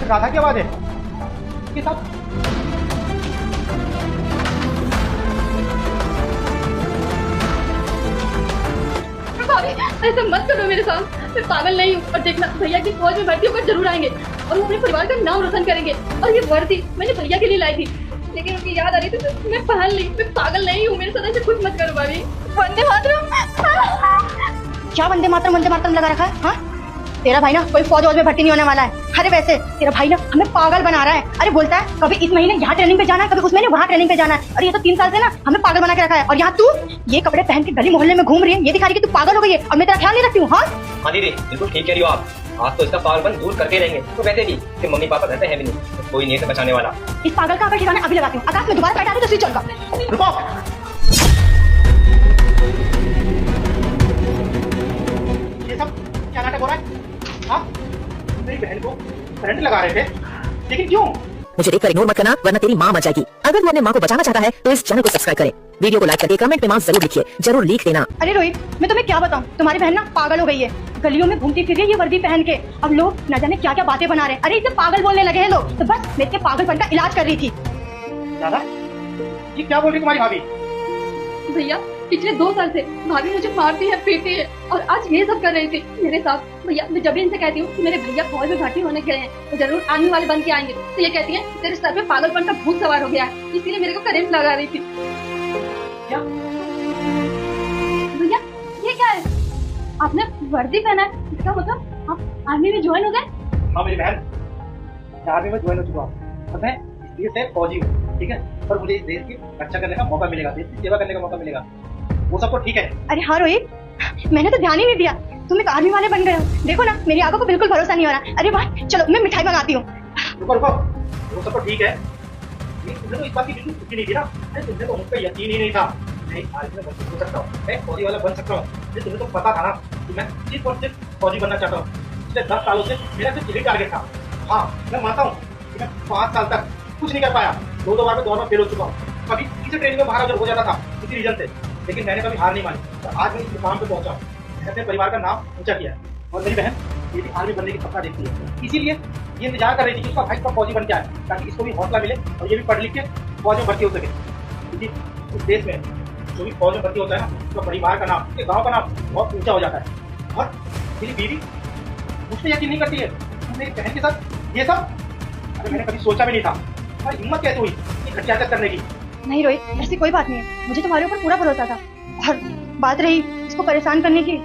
राधा की आवाज है ये सब। ऐसा मत करो मेरे साथ, मैं पागल नहीं हूँ। और देखना, भैया की फौज में भर्ती होकर जरूर आएंगे और वो अपने परिवार का नाम रोशन करेंगे। और ये वर्दी मैंने भैया के लिए लाई थी, लेकिन उनकी याद आ रही थी तो मैं पहन ली। मैं पागल नहीं हूँ, मेरे साथ ऐसे कुछ मत करो भाभी। वंदे मातरम। क्या वंदे मातरम लगा रखा है? हाँ, तेरा भाई ना कोई फौज में भर्ती नहीं होने वाला है। अरे वैसे तेरा भाई ना हमें पागल बना रहा है। अरे बोलता है कभी इस महीने यहाँ ट्रेनिंग पे जाना है, कभी उस महीने वहाँ ट्रेनिंग पे जाना है। और ये तो 3 साल से ना हमें पागल बना के रखा है। और यहाँ तू ये कपड़े पहन के गली मोहल्ले में घूम रही है, ये दिखा रही है कि तू पागल हो गई है और मैं तेरा ख्याल नहीं रखती हूँ। हाँ दीदी, बिल्कुल ठीक कह रही हो आप। आज तो इसका पागलपन दूर करके रहेंगे। तो वैसे भी इसके मम्मी पापा रहते हैं भी नहीं, तो कोई नहीं है बचाने वाला। इस पागल का अगर ठिकाना अभी लगाती हूँ। आकाश में दोबारा बैठा तो स्विच चल। रुको, ये सब क्या नाटक हो रहा है? हाँ, मेरी बहन को करंट लगा रहे थे, लेकिन क्यों? मुझे देखकर इग्नोर मत करना, वरना तेरी माँ मर जाएगी। अगर तू अपने माँ को बचाना चाहता है तो इस चैनल को सब्सक्राइब करे, वीडियो को लाइक करके कमेंट में माँ जरूर लिखिए, जरूर लिख देना। अरे रोहित, मैं तुम्हें क्या बताऊं, तुम्हारी बहन ना पागल हो गई है। गलियों में घूमती फिर रही है ये वर्दी पहन के। अब लोग न जाने क्या क्या बातें बना रहे हैं। अरे इसे पागल बोलने लगे हैं लोग। तो बस मैं इसके पागलपन का इलाज कर रही थी। दादा, ये क्या बोल रही तुम्हारी भाभी? भैया पिछले 2 साल से भाभी मुझे मारती है, पीटती है और आज ये सब कर रही थी मेरे साथ। भैया मैं जब भी इनसे कहती हूँ कि मेरे भैया फौज में भर्ती होने गए हैं, तो जरूर आर्मी वाले बन के आएंगे, तो ये कहती है तेरे सर पे पागलपन का भूत सवार हो गया है, इसीलिए मेरे को करंट लगा रही थी। क्या? भैया ये क्या है, आपने वर्दी पहना है, इसका मतलब आप आर्मी में ज्वाइन हो गए? हाँ मेरी बहन आर्मी में ज्वाइन हो चुका हूँ और मैं इस देश से फौजी हूँ, ठीक है। पर मुझे इस देश की रक्षा करने का मौका मिलेगा, देश की सेवा करने का मौका मिलेगा, वो सब तो ठीक है। अरे हाँ रोहित, मैंने तो ध्यान ही नहीं दिया, तुम एक आर्मी वाले बन गए हो। देखो ना मेरी आंखों को बिल्कुल भरोसा नहीं हो रहा। अरे वाह, चलो मैं मिठाई मंगाती हूँ। रुको रुको, वो सब तो ठीक है, लेकिन तुमने तो इस बात की बिल्कुल खुशी नहीं दी ना। अरे तुमने तो मुझ पर यकीन ही नहीं था मैं आर्मी में भर्ती हो सकता हूँ, मैं फौजी वाला बन सकता हूँ। तुम्हें तो पता था ना कि मैं सिर्फ और सिर्फ फौजी बनना चाहता हूँ। पिछले 10 सालों से मेरा सिर्फ यही टारगेट था। हाँ मैं मानता हूँ कि मैं 5 साल तक कुछ नहीं कर पाया, 2 बार मैं दौड़ में फेल हो चुका हूँ, कभी किसी ट्रेनिंग में बाहर हो जाता था किसी रीजन से, लेकिन मैंने कभी हार नहीं मानी और आज मैं इस मुकाम पे पहुंचा हूँ। मैंने अपने परिवार का नाम ऊंचा किया है और मेरी बहन ये भी आर्मी बनने की सपना देखती है, इसीलिए ये इंतजार कर रही थी कि उसका भाई कब फौजी बन के आए, ताकि इसको भी हौसला मिले और ये भी पढ़ लिख के फौज में भर्ती हो सके। क्योंकि इस देश में जो भी फौज में भर्ती होता है ना, उसका परिवार का नाम, उसके गाँव का नाम बहुत ऊंचा हो जाता है। और मेरी बीवी मुझ पर यकीन नहीं करती है, मेरी बहन के साथ ये सब, अरे मैंने कभी सोचा भी नहीं था। तुम्हारी हिम्मत कैसे हुई ये घटिया हरकत करने की? नहीं रोहित, ऐसी कोई बात नहीं है, मुझे तुम्हारे ऊपर पूरा भरोसा था। और बात रही इसको परेशान करने की,